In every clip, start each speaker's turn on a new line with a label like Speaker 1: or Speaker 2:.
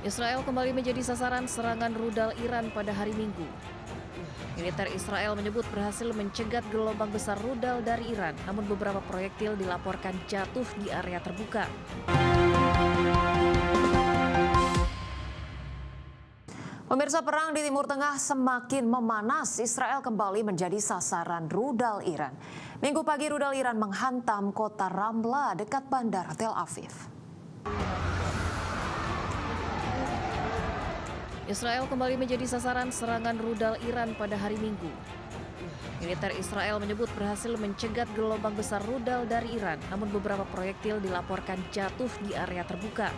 Speaker 1: Israel kembali menjadi sasaran serangan rudal Iran pada hari Minggu. Militer Israel menyebut berhasil mencegat gelombang besar rudal dari Iran, namun beberapa proyektil dilaporkan jatuh di area terbuka.
Speaker 2: Pemirsa, perang di Timur Tengah semakin memanas. Israel kembali menjadi sasaran rudal Iran. Minggu pagi rudal Iran menghantam kota Ramla dekat bandara Tel Aviv.
Speaker 1: Israel kembali menjadi sasaran serangan rudal Iran pada hari Minggu. Militer Israel menyebut berhasil mencegat gelombang besar rudal dari Iran, namun beberapa proyektil dilaporkan jatuh di area terbuka.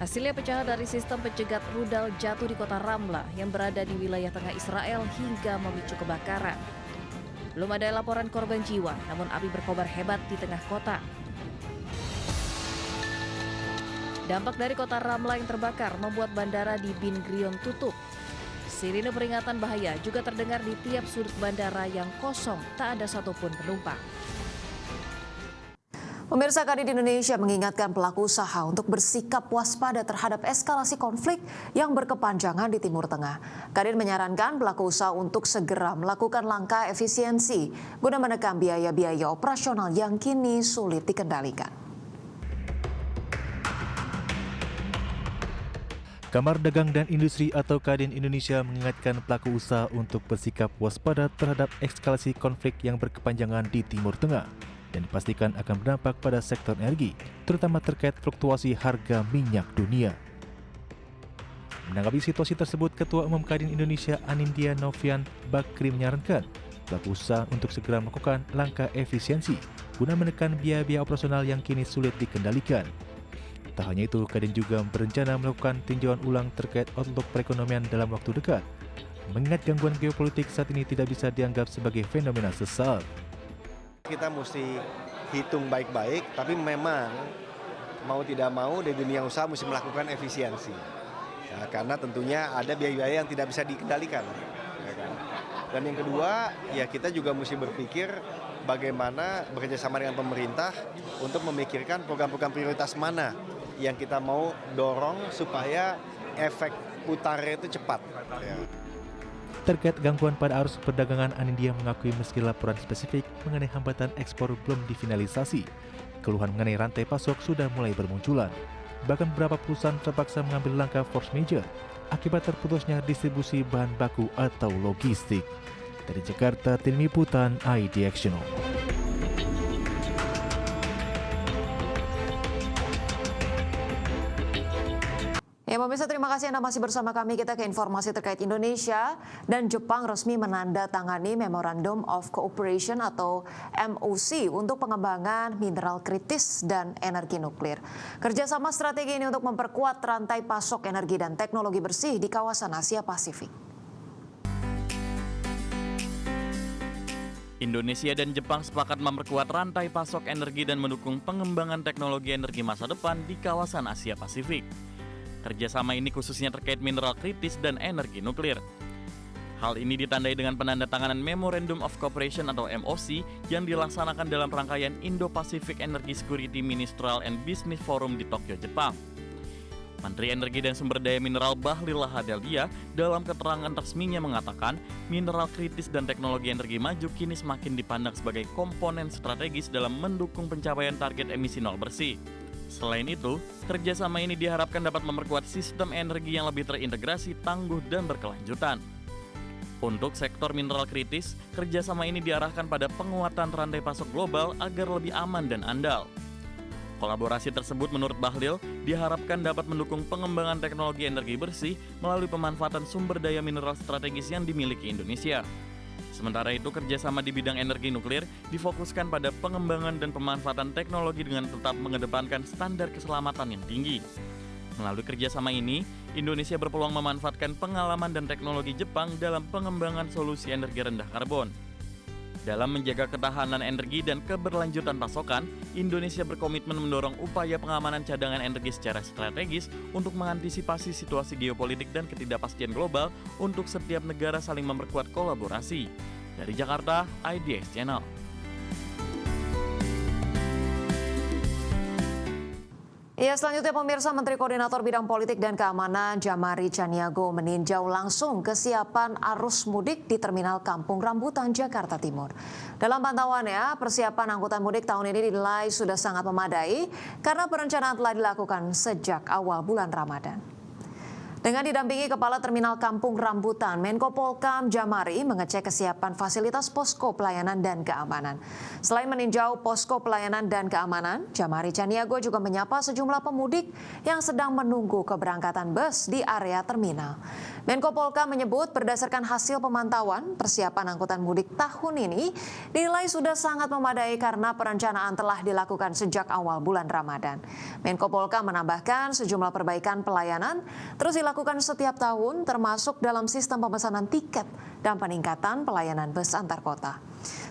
Speaker 1: Hasilnya pecahan dari sistem pencegat rudal jatuh di kota Ramla yang berada di wilayah tengah Israel hingga memicu kebakaran. Belum ada laporan korban jiwa, namun api berkobar hebat di tengah kota. Dampak dari kota Ramla yang terbakar membuat bandara di Ben Gurion tutup. Sirine peringatan bahaya juga terdengar di tiap sudut bandara yang kosong, tak ada satupun penumpang.
Speaker 2: Pemirsa, Kadin Indonesia mengingatkan pelaku usaha untuk bersikap waspada terhadap eskalasi konflik yang berkepanjangan di Timur Tengah. Kadin menyarankan pelaku usaha untuk segera melakukan langkah efisiensi guna menekan biaya-biaya operasional yang kini sulit dikendalikan.
Speaker 3: Kamar Dagang dan Industri atau Kadin Indonesia mengingatkan pelaku usaha untuk bersikap waspada terhadap eskalasi konflik yang berkepanjangan di Timur Tengah dan dipastikan akan berdampak pada sektor energi, terutama terkait fluktuasi harga minyak dunia. Menanggapi situasi tersebut, Ketua Umum Kadin Indonesia Anindya Novian Bakri menyarankan pelaku usaha untuk segera melakukan langkah efisiensi guna menekan biaya-biaya operasional yang kini sulit dikendalikan. Tak hanya itu, Kadin juga berencana melakukan tinjauan ulang terkait outlook perekonomian dalam waktu dekat, mengingat gangguan geopolitik saat ini tidak bisa dianggap sebagai fenomena sesaat.
Speaker 4: Kita mesti hitung baik-baik, tapi memang mau tidak mau di dunia usaha mesti melakukan efisiensi. Ya, karena tentunya ada biaya-biaya yang tidak bisa dikendalikan. Ya kan? Dan yang kedua, ya kita juga mesti berpikir bagaimana bekerjasama dengan pemerintah untuk memikirkan program-program prioritas mana yang kita mau dorong supaya efek putarnya itu cepat. Ya.
Speaker 3: Terkait gangguan pada arus perdagangan, Anindya mengakui meski laporan spesifik mengenai hambatan ekspor belum difinalisasi, keluhan mengenai rantai pasok sudah mulai bermunculan. Bahkan beberapa perusahaan terpaksa mengambil langkah force majeure akibat terputusnya distribusi bahan baku atau logistik. Dari Jakarta, Tim Liputan ID Action.
Speaker 2: Ya, pemirsa, terima kasih Anda masih bersama kami. Kita ke informasi terkait Indonesia dan Jepang resmi menandatangani Memorandum of Cooperation atau MOC untuk pengembangan mineral kritis dan energi nuklir. Kerjasama strategi ini untuk memperkuat rantai pasok energi dan teknologi bersih di kawasan Asia Pasifik.
Speaker 5: Indonesia dan Jepang sepakat memperkuat rantai pasok energi dan mendukung pengembangan teknologi energi masa depan di kawasan Asia Pasifik. Kerjasama ini khususnya terkait mineral kritis dan energi nuklir. Hal ini ditandai dengan penandatanganan Memorandum of Cooperation atau MOC yang dilaksanakan dalam rangkaian Indo-Pacific Energy Security Ministerial and Business Forum di Tokyo, Jepang. Menteri Energi dan Sumber Daya Mineral Bahlil Lahadalia dalam keterangan resminya mengatakan mineral kritis dan teknologi energi maju kini semakin dipandang sebagai komponen strategis dalam mendukung pencapaian target emisi nol bersih. Selain itu, kerjasama ini diharapkan dapat memperkuat sistem energi yang lebih terintegrasi, tangguh, dan berkelanjutan. Untuk sektor mineral kritis, kerjasama ini diarahkan pada penguatan rantai pasok global agar lebih aman dan andal. Kolaborasi tersebut menurut Bahlil diharapkan dapat mendukung pengembangan teknologi energi bersih melalui pemanfaatan sumber daya mineral strategis yang dimiliki Indonesia. Sementara itu, kerjasama di bidang energi nuklir difokuskan pada pengembangan dan pemanfaatan teknologi dengan tetap mengedepankan standar keselamatan yang tinggi. Melalui kerjasama ini, Indonesia berpeluang memanfaatkan pengalaman dan teknologi Jepang dalam pengembangan solusi energi rendah karbon. Dalam menjaga ketahanan energi dan keberlanjutan pasokan, Indonesia berkomitmen mendorong upaya pengamanan cadangan energi secara strategis untuk mengantisipasi situasi geopolitik dan ketidakpastian global untuk setiap negara saling memperkuat kolaborasi. Dari Jakarta, IDX Channel.
Speaker 2: Ya, selanjutnya pemirsa, Menteri Koordinator Bidang Politik dan Keamanan Jamari Chaniago meninjau langsung kesiapan arus mudik di Terminal Kampung Rambutan, Jakarta Timur. Dalam pantauannya, persiapan angkutan mudik tahun ini dinilai sudah sangat memadai karena perencanaan telah dilakukan sejak awal bulan Ramadan. Dengan didampingi Kepala Terminal Kampung Rambutan, Menko Polhukam Jamari mengecek kesiapan fasilitas posko pelayanan dan keamanan. Selain meninjau posko pelayanan dan keamanan, Jamari Chaniago juga menyapa sejumlah pemudik yang sedang menunggu keberangkatan bus di area terminal. Menko Polhukam menyebut berdasarkan hasil pemantauan, persiapan angkutan mudik tahun ini dinilai sudah sangat memadai karena perencanaan telah dilakukan sejak awal bulan Ramadan. Menko Polhukam menambahkan sejumlah perbaikan pelayanan terus dilakukan setiap tahun termasuk dalam sistem pemesanan tiket dan peningkatan pelayanan bus antar kota.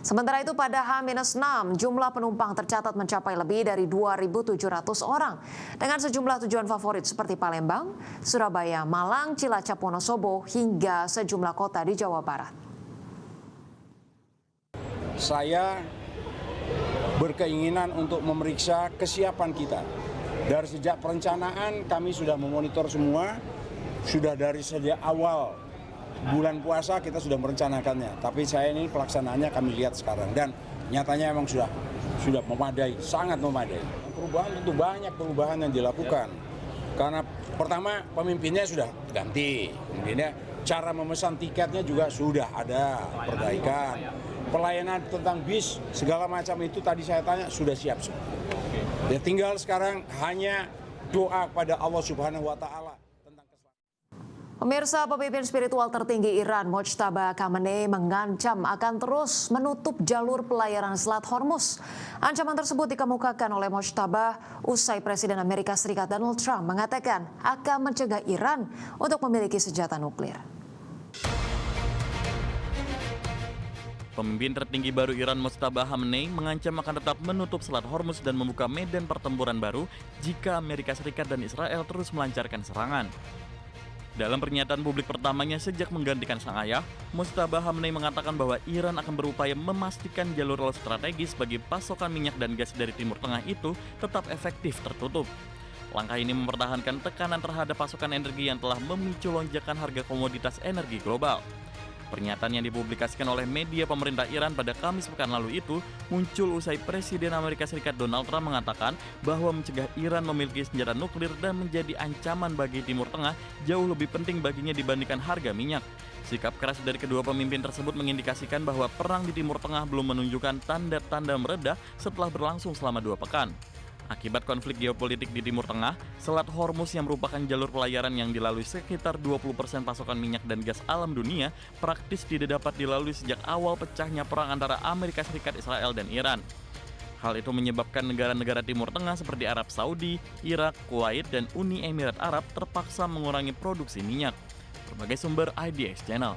Speaker 2: Sementara itu pada H-6 jumlah penumpang tercatat mencapai lebih dari 2.700 orang dengan sejumlah tujuan favorit seperti Palembang, Surabaya, Malang, Cilacap, Wonosobo hingga sejumlah kota di Jawa Barat.
Speaker 6: Saya berkeinginan untuk memeriksa kesiapan kita. Dari sejak perencanaan kami sudah memonitor semua. Sudah dari sejak awal bulan puasa kita sudah merencanakannya. Tapi saya ini pelaksanaannya kami lihat sekarang dan nyatanya memang sudah memadai, sangat memadai. Perubahan tentu banyak perubahan yang dilakukan. Karena pertama pemimpinnya sudah ganti, kemudian cara memesan tiketnya juga sudah ada perbaikan. Pelayanan tentang bis segala macam itu tadi saya tanya sudah siap semua. Ya tinggal sekarang hanya doa kepada Allah Subhanahu wa taala.
Speaker 2: Pemirsa, pemimpin spiritual tertinggi Iran, Mojtaba Khamenei, mengancam akan terus menutup jalur pelayaran Selat Hormuz. Ancaman tersebut dikemukakan oleh Mojtaba usai Presiden Amerika Serikat Donald Trump mengatakan akan mencegah Iran untuk memiliki senjata nuklir.
Speaker 5: Pemimpin tertinggi baru Iran Mojtaba Khamenei mengancam akan tetap menutup Selat Hormuz dan membuka medan pertempuran baru jika Amerika Serikat dan Israel terus melancarkan serangan. Dalam pernyataan publik pertamanya sejak menggantikan sang ayah, Mojtaba Khamenei mengatakan bahwa Iran akan berupaya memastikan jalur laut strategis bagi pasokan minyak dan gas dari Timur Tengah itu tetap efektif tertutup. Langkah ini mempertahankan tekanan terhadap pasokan energi yang telah memicu lonjakan harga komoditas energi global. Pernyataan yang dipublikasikan oleh media pemerintah Iran pada Kamis pekan lalu itu muncul usai Presiden Amerika Serikat Donald Trump mengatakan bahwa mencegah Iran memiliki senjata nuklir dan menjadi ancaman bagi Timur Tengah jauh lebih penting baginya dibandingkan harga minyak. Sikap keras dari kedua pemimpin tersebut mengindikasikan bahwa perang di Timur Tengah belum menunjukkan tanda-tanda mereda setelah berlangsung selama 2 pekan. Akibat konflik geopolitik di Timur Tengah, Selat Hormuz yang merupakan jalur pelayaran yang dilalui sekitar 20% pasokan minyak dan gas alam dunia praktis tidak dapat dilalui sejak awal pecahnya perang antara Amerika Serikat, Israel, dan Iran. Hal itu menyebabkan negara-negara Timur Tengah seperti Arab Saudi, Irak, Kuwait, dan Uni Emirat Arab terpaksa mengurangi produksi minyak. Berbagai sumber IDX Channel.